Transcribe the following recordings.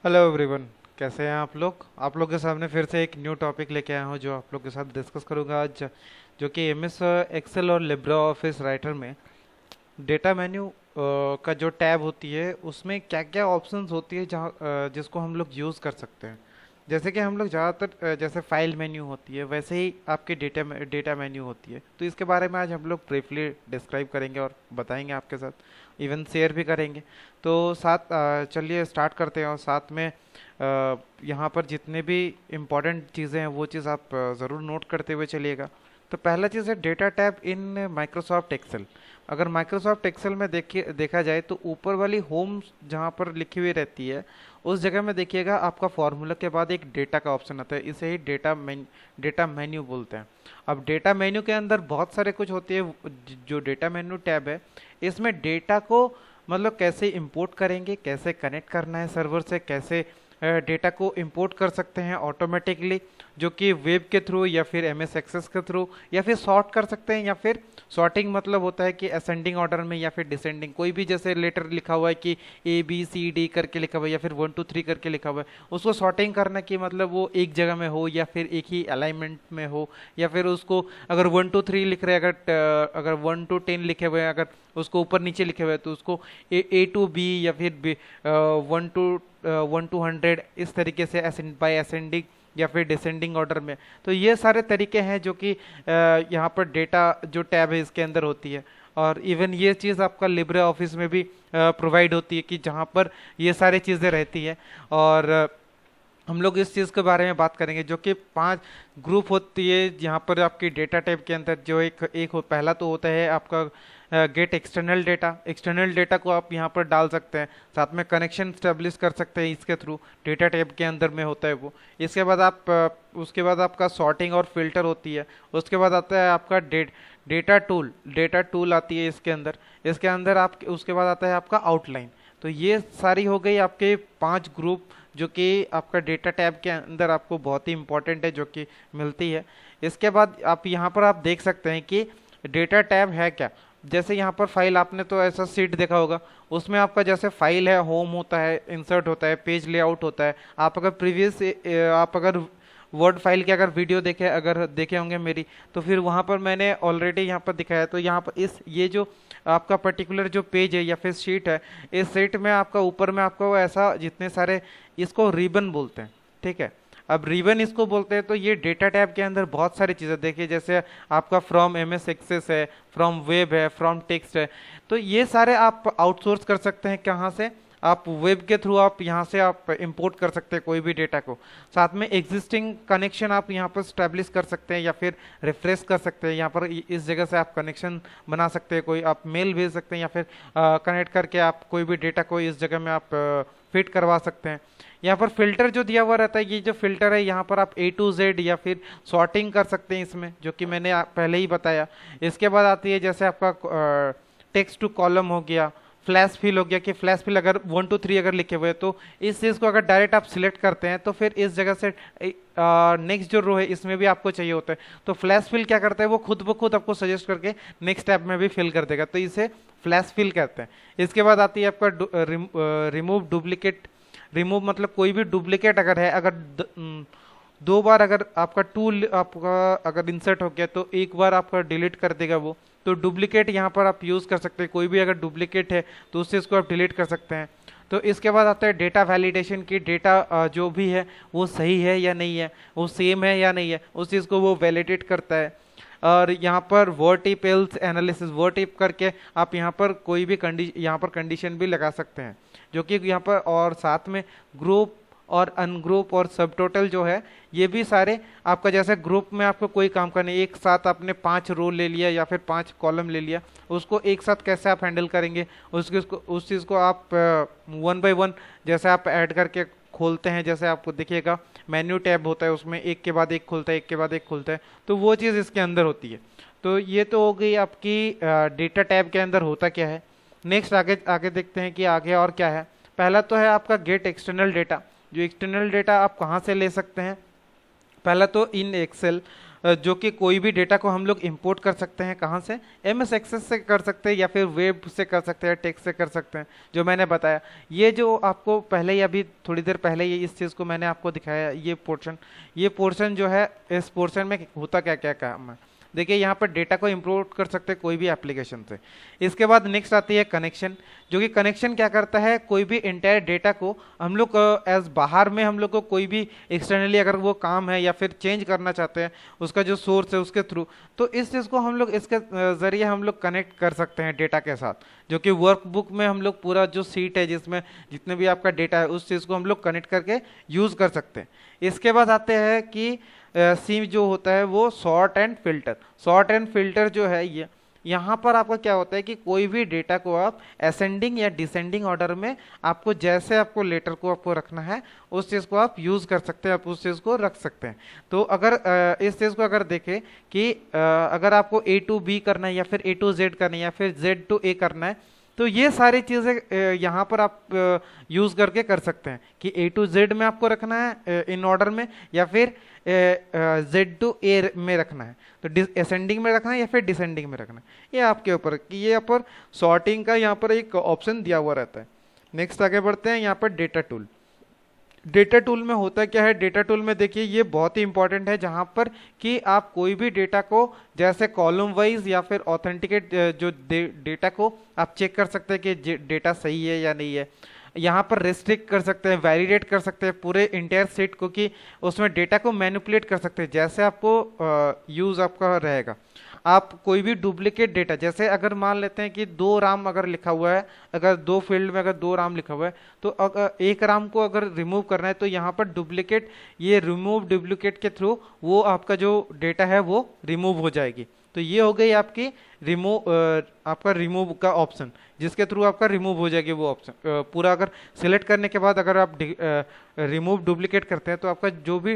Hello everyone. कैसे हैं आप लोग के सामने फिर से एक न्यू टॉपिक लेके आया हूँ जो आप लोग के साथ डिस्कस करूंगा आज, जो कि एमएस एक्सेल और लिब्रा ऑफिस राइटर में डेटा मेन्यू का जो टैब होती है उसमें क्या क्या ऑप्शंस होती है जहाँ जिसको हम लोग यूज़ कर सकते हैं। जैसे कि हम लोग ज़्यादातर जैसे फाइल मेन्यू होती है वैसे ही आपकी डेटा मेन्यू होती है, तो इसके बारे में आज हम लोग ब्रीफली डिस्क्राइब करेंगे और बताएंगे आपके साथ, इवन शेयर भी करेंगे। तो चलिए स्टार्ट करते हैं और साथ में यहाँ पर जितने भी इम्पोर्टेंट चीज़ें हैं वो चीज़ आप ज़रूर नोट करते हुए चलिएगा। तो पहला चीज़ है data tab in Microsoft Excel. अगर माइक्रोसॉफ्ट एक्सेल में देखा जाए तो ऊपर वाली होम जहाँ पर लिखी हुई रहती है उस जगह में देखिएगा आपका फॉर्मूला के बाद एक डेटा का ऑप्शन आता है, इसे ही डेटा मेन्यू बोलते हैं। अब डेटा मेन्यू के अंदर बहुत सारे कुछ होती है। जो डेटा मेन्यू टैब है इसमें डेटा को मतलब कैसे इंपोर्ट करेंगे, कैसे कनेक्ट करना है सर्वर से, कैसे डेटा को इंपोर्ट कर सकते हैं ऑटोमेटिकली, जो कि वेब के थ्रू या फिर एमएस एक्सेस के थ्रू, या फिर सॉर्ट कर सकते हैं, या फिर सॉर्टिंग मतलब होता है कि असेंडिंग ऑर्डर में या फिर डिसेंडिंग, कोई भी जैसे लेटर लिखा हुआ है कि ABCD करके लिखा हुआ है या फिर 1 2 3 करके लिखा हुआ है, उसको सॉर्टिंग करना कि मतलब वो एक जगह में हो या फिर एक ही अलाइनमेंट में हो, या फिर उसको अगर 1 2 3 लिख रहे हैं, अगर 1 to 10 लिखे हुए हैं, अगर उसको ऊपर नीचे लिखे हुए हैं तो उसको A to B या फिर 1 to 100 इस तरीके से बाय असेंडिंग या फिर डिसेंडिंग ऑर्डर में। तो ये सारे तरीके हैं जो कि यहाँ पर डेटा जो टैब है इसके अंदर होती है। और इवन ये चीज़ आपका लिब्रे ऑफिस में भी प्रोवाइड होती है कि जहाँ पर ये सारी चीज़ें रहती है। और हम लोग इस चीज़ के बारे में बात करेंगे जो कि 5 ग्रुप होती है यहाँ पर आपकी डेटा टाइप के अंदर। जो पहला तो होता है आपका गेट एक्सटर्नल डेटा को आप यहाँ पर डाल सकते हैं, साथ में कनेक्शन स्टेब्लिश कर सकते हैं इसके थ्रू, डेटा टाइप के अंदर में होता है वो। इसके बाद उसके बाद आपका सॉर्टिंग और फिल्टर होती है। उसके बाद आता है आपका डेटा टूल आती है इसके अंदर। इसके अंदर आप उसके बाद आता है आपका आउटलाइन। तो ये सारी हो गई आपके 5 ग्रुप जो कि आपका डेटा टैब के अंदर आपको बहुत ही इंपॉर्टेंट है, जो कि मिलती है। इसके बाद आप यहाँ पर आप देख सकते हैं कि डेटा टैब है क्या। जैसे यहाँ पर फाइल, आपने तो ऐसा सीट देखा होगा, उसमें आपका जैसे फाइल है, होम होता है, इंसर्ट होता है, पेज लेआउट होता है। आप अगर वर्ड फाइल की अगर वीडियो देखे होंगे मेरी, तो फिर वहाँ पर मैंने ऑलरेडी यहाँ पर दिखाया। तो यहाँ पर ये जो आपका पर्टिकुलर जो पेज है या फिर शीट है, इस शीट में आपका ऊपर में आपका वो ऐसा जितने सारे, इसको रिबन बोलते हैं, ठीक है। अब रिबन इसको बोलते हैं। तो ये डेटा टैब के अंदर बहुत सारी चीज़ें देखिए, जैसे आपका फ्रॉम एमएस एक्सेस है, फ्रॉम वेब है, फ्रॉम टेक्स्ट है। तो ये सारे आप आउटसोर्स कर सकते हैं। कहाँ से? आप वेब के थ्रू आप यहाँ से आप इंपोर्ट कर सकते हैं कोई भी डेटा को। साथ में एग्जिस्टिंग कनेक्शन आप यहाँ पर स्टैब्लिश कर सकते हैं या फिर रिफ्रेश कर सकते हैं। यहाँ पर इस जगह से आप कनेक्शन बना सकते हैं, कोई आप मेल भेज सकते हैं, या फिर कनेक्ट करके आप कोई भी डेटा को इस जगह में आप फिट करवा सकते हैं। यहाँ पर फिल्टर जो दिया हुआ रहता है, ये जो फिल्टर है यहाँ पर आप A to Z या फिर सॉर्टिंग कर सकते हैं इसमें, जो कि मैंने पहले ही बताया। इसके बाद आती है जैसे आपका टेक्स्ट टू कॉलम हो गया, फ्लैश फिल हो गया, कि फ्लैश फिल अगर 1 to 3 अगर लिखे हुए हैं तो इस चीज़ को अगर डायरेक्ट आप सिलेक्ट करते हैं तो फिर इस जगह से नेक्स्ट जो रो है इसमें भी आपको चाहिए होता है। तो फ्लैश फिल क्या करता है, वो खुद ब खुद आपको सजेस्ट करके नेक्स्ट टैब में भी फिल कर देगा, तो इसे फ्लैश फिल कहते हैं। इसके बाद आती है आपका रिमूव मतलब कोई भी डुप्लीकेट अगर है, अगर 2 बार अगर आपका टूल आपका अगर इंसर्ट हो गया तो एक बार आपका डिलीट कर देगा वो। तो डुप्लीकेट यहाँ पर आप यूज़ कर सकते हैं, कोई भी अगर डुप्लीकेट है तो उससे इसको आप डिलीट कर सकते हैं। तो इसके बाद आता है डेटा वैलिडेशन की, डेटा जो भी है वो सही है या नहीं है, वो सेम है या नहीं है, उस चीज़ को वो वैलिडेट करता है। और यहाँ पर वर्टिप एल्स एनालिसिस, वर्टिप करके आप यहाँ पर कोई भी कंडीशन भी लगा सकते हैं, जो कि यहाँ पर। और साथ में ग्रुप और अनग्रुप और सब टोटल जो है, ये भी सारे आपका, जैसे ग्रुप में आपको कोई काम करना है, एक साथ आपने 5 रो ले लिया या फिर 5 कॉलम ले लिया, उसको एक साथ कैसे आप हैंडल करेंगे, उस चीज़ को आप 1 by 1 जैसे आप ऐड करके खोलते हैं। जैसे आपको देखिएगा मेन्यू टैब होता है, उसमें एक के बाद एक खुलता है, एक के बाद एक खुलता है, तो वो चीज़ इसके अंदर होती है। तो ये तो हो गई आपकी डेटा टैब के अंदर होता क्या है। नेक्स्ट आगे आगे देखते हैं कि आगे और क्या है। पहला तो है आपका गेट एक्सटर्नल डेटा। जो एक्सटर्नल डेटा आप कहाँ से ले सकते हैं, पहला तो इन एक्सेल जो कि कोई भी डेटा को हम लोग इंपोर्ट कर सकते हैं, कहाँ से, एमएस एक्सेस से कर सकते हैं या फिर वेब से कर सकते हैं, टेक्स्ट से कर सकते हैं, जो मैंने बताया। ये जो आपको पहले ही अभी थोड़ी देर पहले ये इस चीज़ को मैंने आपको दिखाया, ये पोर्शन जो है, इस पोर्शन में होता क्या क्या काम है। देखिए यहाँ पर डेटा को इंपोर्ट कर सकते हैं कोई भी एप्लीकेशन से। इसके बाद नेक्स्ट आती है कनेक्शन, जो कि कनेक्शन क्या करता है, कोई भी इंटायर डेटा को हम लोग एज बाहर में हम लोग को कोई भी एक्सटर्नली अगर वो काम है या फिर चेंज करना चाहते हैं उसका जो सोर्स है उसके थ्रू, तो इस चीज़ को हम लोग इसके जरिए हम लोग कनेक्ट कर सकते हैं डेटा के साथ, जो कि वर्कबुक में हम लोग पूरा जो सीट है जिसमें जितने भी आपका डेटा है उस चीज़ को हम लोग कनेक्ट करके यूज़ कर सकते हैं। इसके बाद आते हैं कि सी जो होता है वो sort and filter. Sort and filter जो है ये, यहाँ पर आपका क्या होता है कि कोई भी डेटा को आप असेंडिंग या डिसेंडिंग ऑर्डर में आपको जैसे आपको लेटर को आपको रखना है उस चीज़ को आप यूज़ कर सकते हैं, आप उस चीज़ को रख सकते हैं। तो अगर इस चीज़ को अगर देखें कि अगर आपको A to B करना है या फिर A to Z करना है या फिर Z to A करना है, तो ये सारी चीज़ें यहाँ पर आप यूज़ करके कर सकते हैं कि A to Z में आपको रखना है इन ऑर्डर में, या फिर Z to A में रखना है, तो असेंडिंग में रखना है या फिर डिसेंडिंग में रखना है, ये आपके ऊपर कि ये यहाँ पर सॉर्टिंग का यहाँ पर एक ऑप्शन दिया हुआ रहता है। नेक्स्ट आगे बढ़ते हैं, यहाँ पर डेटा टूल। डेटा टूल में होता क्या है, डेटा टूल में देखिए ये बहुत ही इंपॉर्टेंट है, जहां पर कि आप कोई भी डेटा को जैसे कॉलम वाइज या फिर ऑथेंटिकेट जो डेटा को आप चेक कर सकते हैं कि डेटा सही है या नहीं है। यहाँ पर रेस्ट्रिक्ट कर सकते हैं, वैलिडेट कर सकते हैं पूरे इंटायर सेट को, कि उसमें डेटा को मैनिपुलेट कर सकते हैं जैसे आपको यूज आपका रहेगा। आप कोई भी डुप्लीकेट डेटा, जैसे अगर मान लेते हैं कि 2 राम अगर लिखा हुआ है, अगर 2 फील्ड में अगर 2 राम लिखा हुआ है, तो अगर 1 राम को अगर रिमूव करना है तो यहाँ पर डुप्लीकेट, ये रिमूव डुप्लीकेट के थ्रू वो आपका जो डेटा है वो रिमूव हो जाएगी। तो ये हो गई आपकी आपका रिमूव का ऑप्शन, जिसके थ्रू आपका रिमूव हो जाएगी वो ऑप्शन पूरा। अगर सिलेक्ट करने के बाद अगर आप रिमूव डुप्लीकेट करते हैं तो आपका जो भी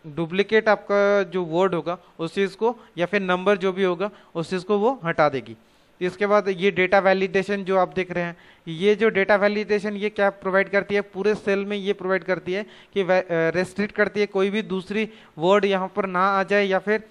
डुप्लीकेट आपका जो वर्ड होगा उस चीज़ को या फिर नंबर जो भी होगा उस चीज़ को वो हटा देगी। इसके बाद ये डेटा वैलिडेशन जो आप देख रहे हैं, ये जो डेटा वैलिडेशन ये क्या प्रोवाइड करती है, पूरे सेल में ये प्रोवाइड करती है कि रेस्ट्रिक्ट करती है कोई भी दूसरी वर्ड यहाँ पर ना आ जाए, या फिर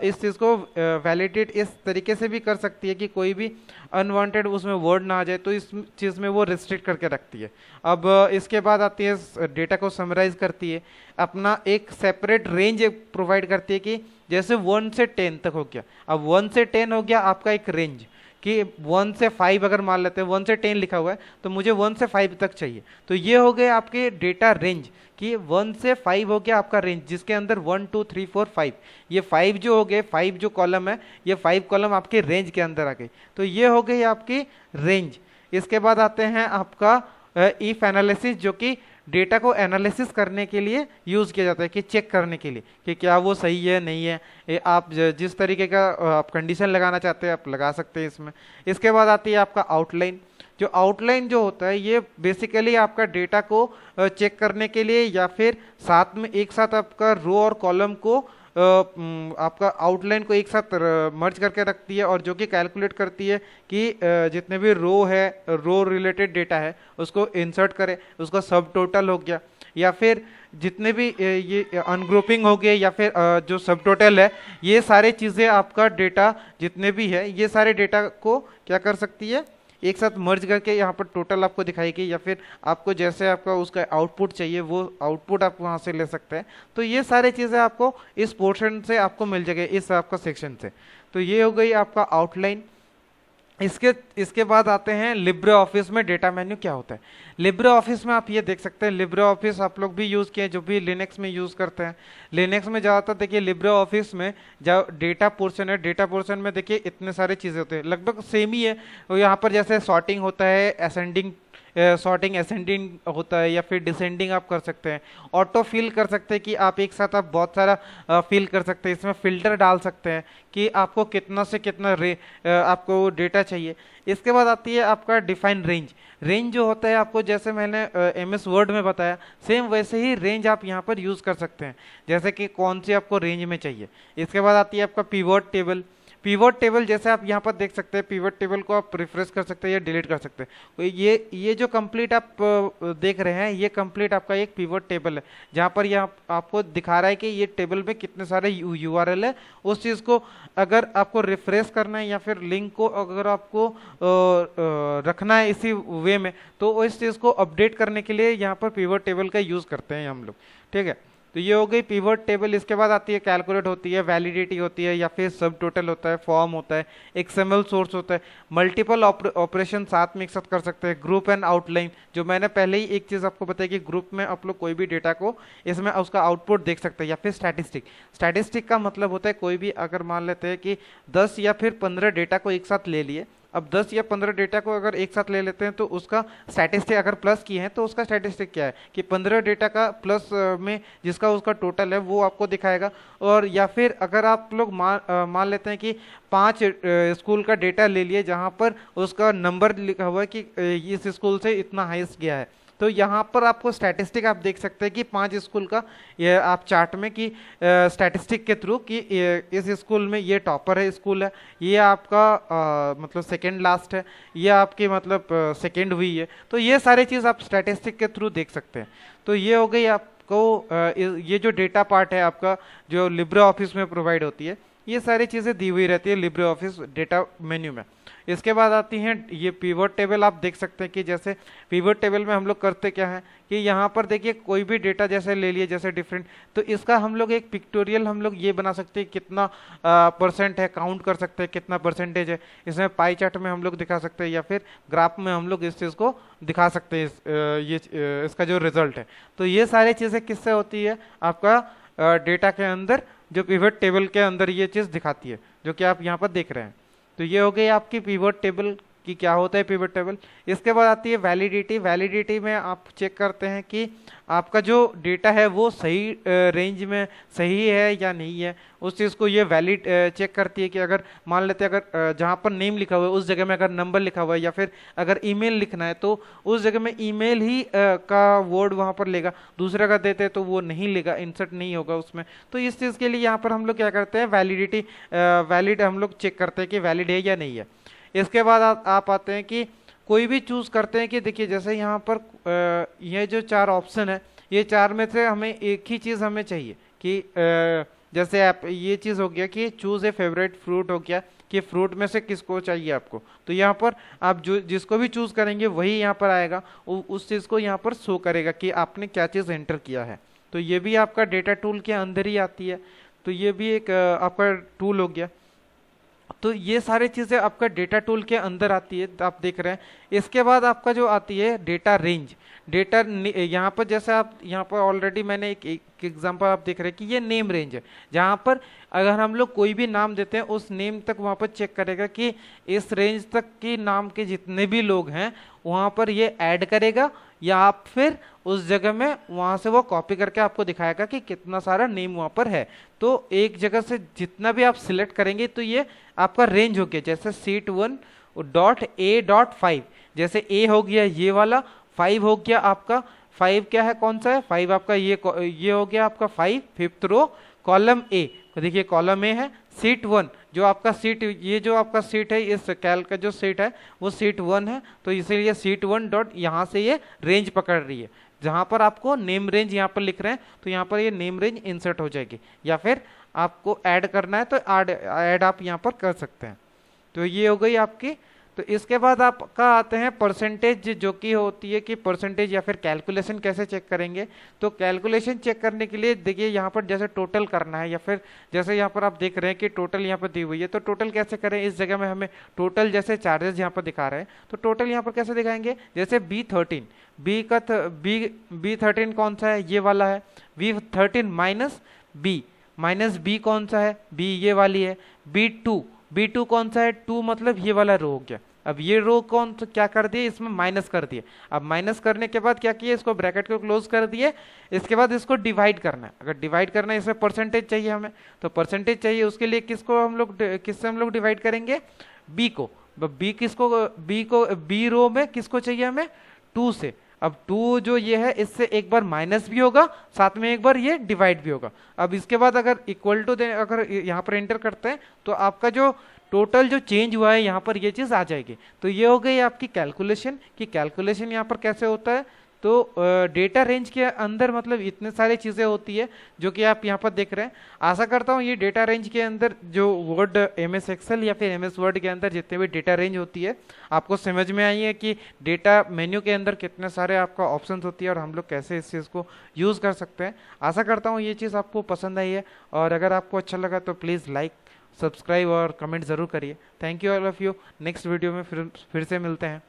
इस चीज़ को वैलिडेट इस तरीके से भी कर सकती है कि कोई भी अनवांटेड उसमें वर्ड ना आ जाए, तो इस चीज़ में वो रेस्ट्रिक्ट करके रखती है। अब इसके बाद आती है डेटा को समराइज करती है, अपना एक सेपरेट रेंज प्रोवाइड करती है कि जैसे 1 से 10 तक हो गया, अब 1 से 10 हो गया आपका एक रेंज, कि 1 से 5 अगर मान लेते हैं, 1 से 10 लिखा हुआ है तो मुझे 1 से 5 तक चाहिए, तो ये हो गए आपके डेटा रेंज, कि 1 से 5 हो गया आपका रेंज, जिसके अंदर 1 2 3 4 5, ये 5 जो हो गए, 5 जो कॉलम है, ये 5 कॉलम आपके रेंज के अंदर आ गई, तो ये हो गई आपकी रेंज। इसके बाद आते हैं आपका इफ एनालिसिस, जो कि डेटा को एनालिसिस करने के लिए यूज किया जाता है, कि चेक करने के लिए कि क्या वो सही है नहीं है। आप जिस तरीके का आप कंडीशन लगाना चाहते हैं आप लगा सकते हैं इसमें। इसके बाद आती है आपका आउटलाइन। जो आउटलाइन जो होता है ये बेसिकली आपका डेटा को चेक करने के लिए, या फिर साथ में एक साथ आपका रो और कॉलम को आपका आउटलाइन को एक साथ मर्ज करके रखती है, और जो कि कैलकुलेट करती है कि जितने भी रो है, रो रिलेटेड डेटा है उसको इंसर्ट करे, उसका सब टोटल हो गया, या फिर जितने भी ये अनग्रुपिंग हो गए, या फिर जो सब टोटल है, ये सारे चीज़ें आपका डेटा जितने भी है ये सारे डेटा को क्या कर सकती है, एक साथ मर्ज करके यहाँ पर टोटल आपको दिखाएगी, या फिर आपको जैसे आपका उसका आउटपुट चाहिए वो आउटपुट आप वहाँ से ले सकते हैं। तो ये सारी चीज़ें आपको इस पोर्शन से आपको मिल जाएगी, इस आपका सेक्शन से। तो ये हो गई आपका आउटलाइन। इसके बाद आते हैं लिब्रे ऑफिस में डेटा मेन्यू क्या होता है। लिब्रे ऑफिस में आप ये देख सकते हैं, लिब्रे ऑफिस आप लोग भी यूज़ किए जो भी लिनक्स में यूज़ करते हैं। लिनक्स में ज़्यादातर देखिए लिब्रे ऑफिस में जो डेटा पोर्शन है, डेटा पोर्शन में देखिए इतने सारे चीज़ें होते हैं, लगभग सेम ही है। और यहाँ पर जैसे सॉर्टिंग होता है, असेंडिंग सॉर्टिंग असेंडिंग होता है, या फिर डिसेंडिंग आप कर सकते हैं, ऑटो फिल कर सकते हैं कि आप एक साथ आप बहुत सारा फिल कर सकते हैं, इसमें फिल्टर डाल सकते हैं कि आपको कितना से कितना आपको डेटा चाहिए। इसके बाद आती है आपका डिफाइन रेंज। रेंज जो होता है आपको जैसे मैंने MS वर्ड में बताया, सेम वैसे ही रेंज आप यहाँ पर यूज़ कर सकते हैं, जैसे कि कौन सी आपको रेंज में चाहिए। इसके बाद आती है आपका पिवट टेबल। पिवट टेबल जैसे आप यहाँ पर देख सकते हैं, पिवट टेबल को आप रिफ्रेश कर सकते हैं या डिलीट कर सकते हैं। तो ये जो कंप्लीट आप देख रहे हैं, ये कंप्लीट आपका एक पिवट टेबल है, जहाँ पर ये आपको दिखा रहा है कि ये टेबल में कितने सारे यूआरएल है। उस चीज़ को अगर आपको रिफ्रेश करना है या फिर लिंक को अगर आपको रखना है इसी वे में, तो इस चीज़ को अपडेट करने के लिए यहाँ पर पिवट टेबल का यूज़ करते हैं हम लोग। ठीक है, तो ये हो गई पिवट टेबल। इसके बाद आती है कैलकुलेट होती है, वैलिडिटी होती है, या फिर सब टोटल होता है, फॉर्म होता है, एक्सएमएल सोर्स होता है, मल्टीपल ऑपरेशन साथ में एक साथ कर सकते हैं, ग्रुप एंड आउटलाइन, जो मैंने पहले ही एक चीज़ आपको बताई कि ग्रुप में आप लोग कोई भी डेटा को इसमें उसका आउटपुट देख सकते हैं, या फिर स्टैटिस्टिक। स्टैटिस्टिक का मतलब होता है कोई भी, अगर मान लेते हैं कि 10 या फिर 15 डेटा को एक साथ ले लिए, अब 10 या 15 डेटा को अगर एक साथ ले लेते हैं तो उसका स्टैटिस्टिक, अगर प्लस किए हैं तो उसका स्टैटिस्टिक क्या है कि 15 डेटा का प्लस में जिसका उसका टोटल है वो आपको दिखाएगा। और या फिर अगर आप लोग मान लेते हैं कि 5 स्कूल का डेटा ले लिए जहां पर उसका नंबर लिखा हुआ है कि इस स्कूल से इतना हाईएस्ट गया है, तो यहाँ पर आपको स्टैटिस्टिक आप देख सकते हैं कि 5 स्कूल का ये आप चार्ट में कि स्टैटिस्टिक के थ्रू कि इस स्कूल में ये टॉपर है स्कूल है, ये आपका मतलब सेकंड लास्ट है, ये आपकी मतलब सेकंड हुई है। तो ये सारी चीज़ आप स्टैटिस्टिक के थ्रू देख सकते हैं। तो ये हो गई आपको ये जो डेटा पार्ट है आपका जो लिब्रे ऑफिस में प्रोवाइड होती है, ये सारी चीज़ें दी हुई रहती है लिब्रे ऑफिस डेटा मेन्यू में। इसके बाद आती हैं ये पिवट टेबल। आप देख सकते हैं कि जैसे पिवट टेबल में हम लोग करते क्या है कि यहाँ पर देखिए कोई भी डेटा जैसे ले लिए जैसे डिफरेंट, तो इसका हम लोग एक पिक्टोरियल हम लोग ये बना सकते हैं, कितना परसेंट है काउंट कर सकते हैं, कितना परसेंटेज है, इसमें पाई चार्ट में हम लोग दिखा सकते हैं, या फिर ग्राफ में हम लोग इस चीज़ को दिखा सकते हैं, इसका जो रिजल्ट है। तो ये सारी चीज़ें किससे होती है, आपका डेटा के अंदर जो पिवट टेबल के अंदर ये चीज़ दिखाती है, जो कि आप यहाँ पर देख रहे हैं। तो ये हो गई आपकी पिवट टेबल की क्या होता है पिवट टेबल। इसके बाद आती है वैलिडिटी। वैलिडिटी में आप चेक करते हैं कि आपका जो डेटा है वो सही रेंज में सही है या नहीं है, उस चीज़ को ये वैलिड चेक करती है कि अगर मान लेते हैं अगर जहाँ पर नेम लिखा हुआ है उस जगह में अगर नंबर लिखा हुआ है, या फिर अगर ईमेल लिखना है तो उस जगह में ईमेल ही का वर्ड वहाँ पर लेगा, दूसरा का देते हैं तो वो नहीं लेगा, इंसर्ट नहीं होगा उसमें। तो इस चीज़ के लिए यहाँ पर हम लोग क्या करते हैं, वैलिडिटी वैलिड हम लोग चेक करते हैं कि वैलिड है या नहीं है। इसके बाद आप आते हैं कि कोई भी चूज करते हैं कि देखिए जैसे यहाँ पर ये जो 4 ऑप्शन है, ये 4 में से हमें एक ही चीज़ हमें चाहिए कि जैसे आप ये चीज़ हो गया कि चूज ए फेवरेट फ्रूट हो गया कि फ्रूट में से किसको चाहिए आपको, तो यहाँ पर आप जो जिसको भी चूज करेंगे वही यहाँ पर आएगा, उस चीज़ को यहाँ पर शो करेगा कि आपने क्या चीज़ एंटर किया है। तो ये भी आपका डेटा टूल के अंदर ही आती है। तो ये भी एक आपका टूल हो गया। तो ये सारी चीज़ें आपका डेटा टूल के अंदर आती है, तो आप देख रहे हैं। इसके बाद आपका जो आती है डेटा रेंज। डेटा यहाँ पर जैसे आप यहाँ पर ऑलरेडी मैंने एक एग्जांपल आप देख रहे हैं कि ये नेम रेंज है, जहाँ पर अगर हम लोग कोई भी नाम देते हैं उस नेम तक वहाँ पर चेक करेगा कि इस रेंज तक के नाम के जितने भी लोग हैं वहाँ पर ये ऐड करेगा, या आप फिर उस जगह में वहाँ से वो कॉपी करके आपको दिखाएगा कि कितना सारा नेम वहाँ पर है। तो एक जगह से जितना भी आप सिलेक्ट करेंगे तो ये आपका रेंज हो गया। जैसे seat1.a.5, जैसे ए हो गया ये वाला, 5 हो गया आपका, 5 क्या है कौन सा है, 5 आपका ये हो गया आपका 5 5th रो कॉलम ए। तो देखिए कॉलम ए है, सीट 1 जो आपका सीट, ये जो आपका सीट है इस कैल का जो सीट है वो सीट 1 है, तो इसीलिए सीट 1 डॉट यहाँ से ये रेंज पकड़ रही है। जहाँ पर आपको नेम रेंज यहाँ पर लिख रहे हैं तो यहाँ पर ये नेम रेंज इंसर्ट हो जाएगी, या फिर आपको ऐड करना है तो ऐड आप यहाँ पर कर सकते हैं। तो ये हो गई आपकी। तो इसके बाद आपका आते हैं परसेंटेज, जो कि होती है कि परसेंटेज या फिर कैलकुलेशन कैसे चेक करेंगे। तो कैलकुलेशन चेक करने के लिए देखिए यहाँ पर जैसे टोटल करना है, या फिर जैसे यहाँ पर आप देख रहे हैं कि टोटल यहाँ पर दी हुई है, तो टोटल कैसे करें, इस जगह में हमें टोटल जैसे चार्जेस यहाँ पर दिखा रहे हैं तो टोटल यहाँ पर कैसे दिखाएंगे, जैसे B13 B13 कौन सा है, ये वाला है, B13 माइनस बी कौन सा है, बी ये वाली है, B2 कौन सा है, 2 मतलब ये वाला रो हो गया। अब ये रो कौन तो क्या कर दिए, इसमें माइनस कर दिए। अब माइनस करने के बाद क्या किए, इसको ब्रैकेट को क्लोज कर दिए। इसके बाद इसको डिवाइड करना है, अगर डिवाइड करना है इसमें परसेंटेज चाहिए हमें, तो परसेंटेज चाहिए, उसके लिए किसको हम लोग किससे हम लोग डिवाइड करेंगे, बी को। बी रो में किसको चाहिए हमें, 2 से। अब 2 जो ये है इससे एक बार माइनस भी होगा, साथ में एक बार ये डिवाइड भी होगा। अब इसके बाद अगर इक्वल टू दे, अगर यहाँ पर एंटर करते हैं तो आपका जो टोटल जो चेंज हुआ है यहाँ पर ये चीज आ जाएगी। तो ये हो गई आपकी कैलकुलेशन, कि कैलकुलेशन यहाँ पर कैसे होता है। तो डेटा रेंज के अंदर मतलब इतने सारी चीजें होती है जो कि आप यहाँ पर देख रहे हैं। आशा करता हूँ ये डेटा रेंज के अंदर जो वर्ड एमएस एक्सेल या फिर एमएस वर्ड के अंदर जितने भी डेटा रेंज होती है आपको समझ में आई है, कि डेटा मेन्यू के अंदर कितने सारे आपका ऑप्शंस होती है और हम लोग कैसे इस चीज़ को यूज़ कर सकते हैं। आशा करता हूँ ये चीज़ आपको पसंद आई है, और अगर आपको अच्छा लगा तो प्लीज़ लाइक, सब्सक्राइब और कमेंट ज़रूर करिए। Thank you all of you. Next video में फिर से मिलते हैं।